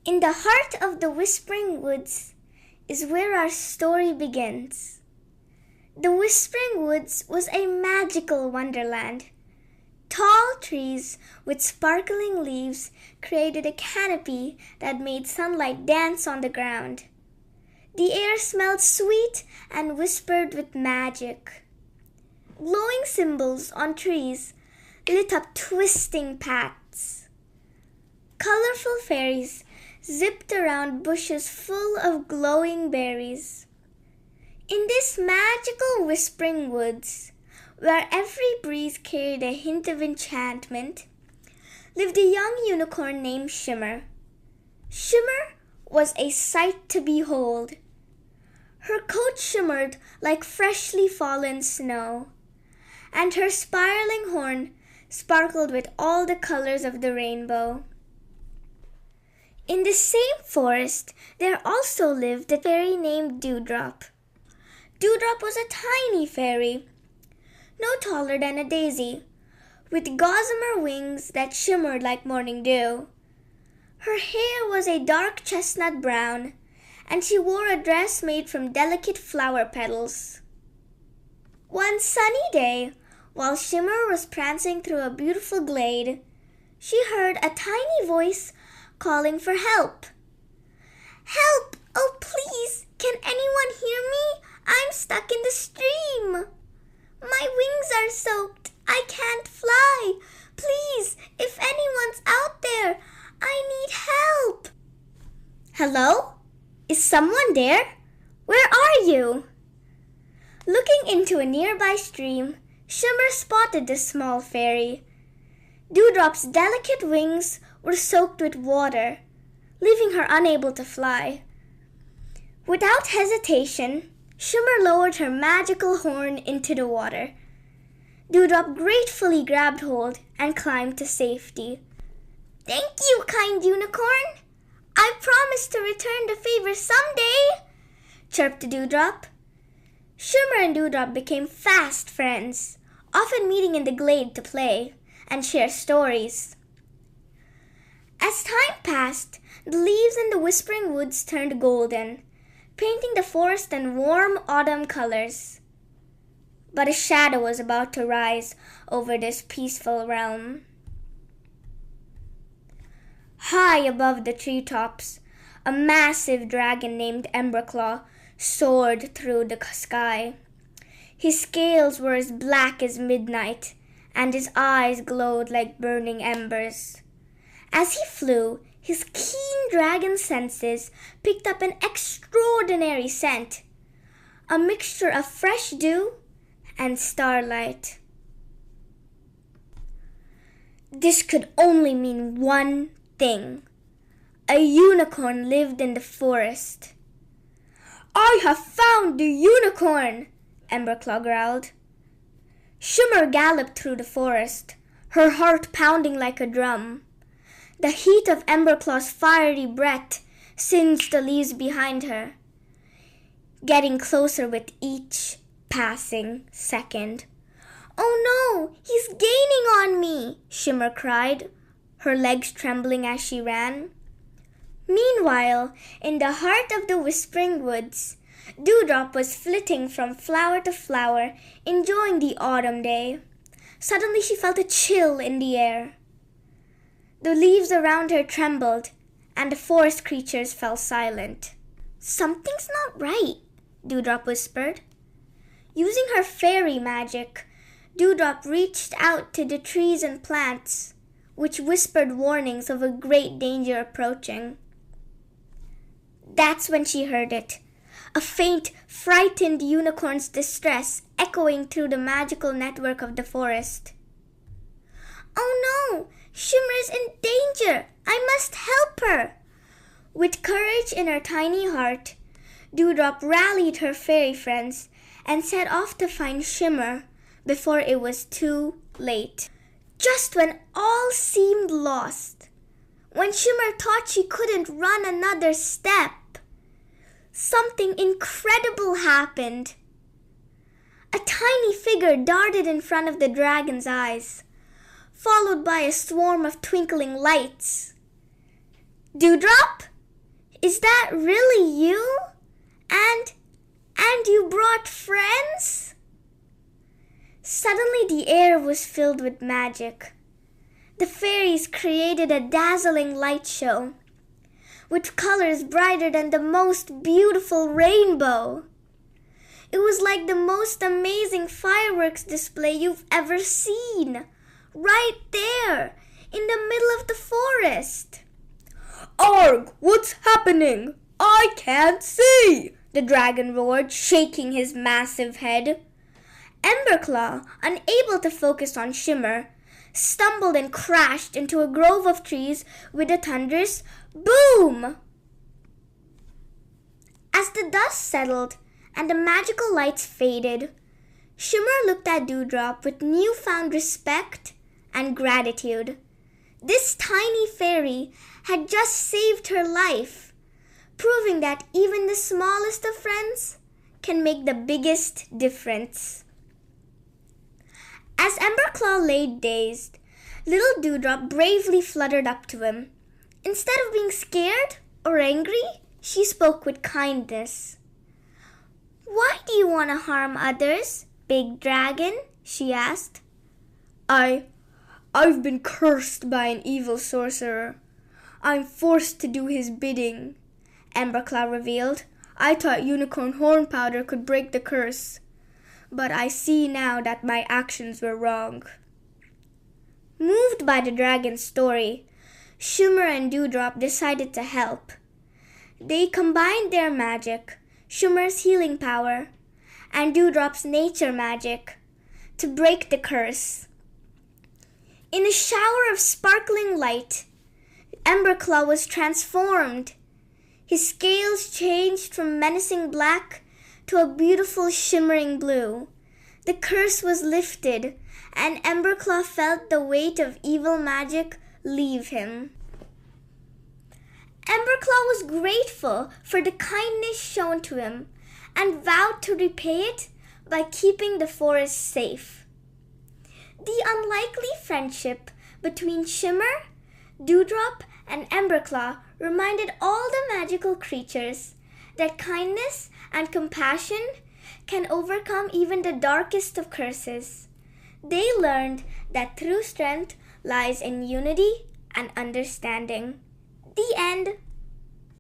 In the heart of the Whispering Woods is where our story begins. The Whispering Woods was a magical wonderland. Tall trees with sparkling leaves created a canopy that made sunlight dance on the ground. The air smelled sweet and whispered with magic. Glowing symbols on trees lit up twisting paths. Colorful fairies zipped around bushes full of glowing berries. In this magical Whispering Woods, where every breeze carried a hint of enchantment, lived a young unicorn named Shimmer. Shimmer was a sight to behold. Her coat shimmered like freshly fallen snow, and her spiraling horn sparkled with all the colors of the rainbow. In the same forest, there also lived a fairy named Dewdrop. Dewdrop was a tiny fairy, no taller than a daisy, with gossamer wings that shimmered like morning dew. Her hair was a dark chestnut brown, and she wore a dress made from delicate flower petals. One sunny day, while Shimmer was prancing through a beautiful glade, she heard a tiny voice calling for help. "Help! Oh, please! Can anyone hear me? I'm stuck in the stream. My wings are soaked. I can't fly. Please, if anyone's out there, I need help." "Hello? Is someone there? Where are you?" Looking into a nearby stream, Shimmer spotted the small fairy. Dewdrop's delicate wings were soaked with water, leaving her unable to fly. Without hesitation, Shimmer lowered her magical horn into the water. Dewdrop gratefully grabbed hold and climbed to safety. "Thank you, kind unicorn. I promise to return the favor someday," chirped Dewdrop. Shimmer and Dewdrop became fast friends, often meeting in the glade to play and share stories. As time passed, the leaves in the Whispering Woods turned golden, painting the forest in warm autumn colors. But a shadow was about to rise over this peaceful realm. High above the treetops, a massive dragon named Emberclaw soared through the sky. His scales were as black as midnight, and his eyes glowed like burning embers. As he flew, his keen dragon senses picked up an extraordinary scent, a mixture of fresh dew and starlight. This could only mean one thing. A unicorn lived in the forest. "I have found the unicorn!" Emberclaw growled. Shimmer galloped through the forest, her heart pounding like a drum. The heat of Emberclaw's fiery breath singed the leaves behind her, getting closer with each passing second. "Oh no, he's gaining on me!" Shimmer cried, her legs trembling as she ran. Meanwhile, in the heart of the Whispering Woods, Dewdrop was flitting from flower to flower, enjoying the autumn day. Suddenly she felt a chill in the air. The leaves around her trembled, and the forest creatures fell silent. "Something's not right," Dewdrop whispered. Using her fairy magic, Dewdrop reached out to the trees and plants, which whispered warnings of a great danger approaching. That's when she heard it, a faint, frightened unicorn's distress echoing through the magical network of the forest. "Oh no! Shimmer is in danger! I must help her!" With courage in her tiny heart, Dewdrop rallied her fairy friends and set off to find Shimmer before it was too late. Just when all seemed lost, when Shimmer thought she couldn't run another step, something incredible happened. A tiny figure darted in front of the dragon's eyes, followed by a swarm of twinkling lights. "Dewdrop, Is that really you? And you brought friends? Suddenly the air was filled with magic. The fairies created a dazzling light show with colors brighter than the most beautiful rainbow. It was like the most amazing fireworks display you've ever seen, right there in the middle of the forest. Arg, what's happening? I can't see, the dragon roared, shaking his massive head. Emberclaw, unable to focus on Shimmer, stumbled and crashed into a grove of trees with a thunderous boom. As the dust settled and the magical lights faded, Shimmer looked at Dewdrop with newfound respect and gratitude. This tiny fairy had just saved her life, proving that even the smallest of friends can make the biggest difference. As Emberclaw lay dazed, little Dewdrop bravely fluttered up to him. Instead of being scared or angry, she spoke with kindness. "Why do you want to harm others, big dragon?" she asked. I've been cursed by an evil sorcerer. I'm forced to do his bidding, Emberclaw revealed. I thought unicorn horn powder could break the curse, but I see now that my actions were wrong. Moved by the dragon's story, Shimmer and Dewdrop decided to help. They combined their magic, Shimmer's healing power, and Dewdrop's nature magic, to break the curse. In a shower of sparkling light, Emberclaw was transformed. His scales changed from menacing black to a beautiful shimmering blue. The curse was lifted, and Emberclaw felt the weight of evil magic leave him. Emberclaw was grateful for the kindness shown to him and vowed to repay it by keeping the forest safe. The unlikely friendship between Shimmer, Dewdrop, and Emberclaw reminded all the magical creatures that kindness and compassion can overcome even the darkest of curses. They learned that true strength lies in unity and understanding. The end.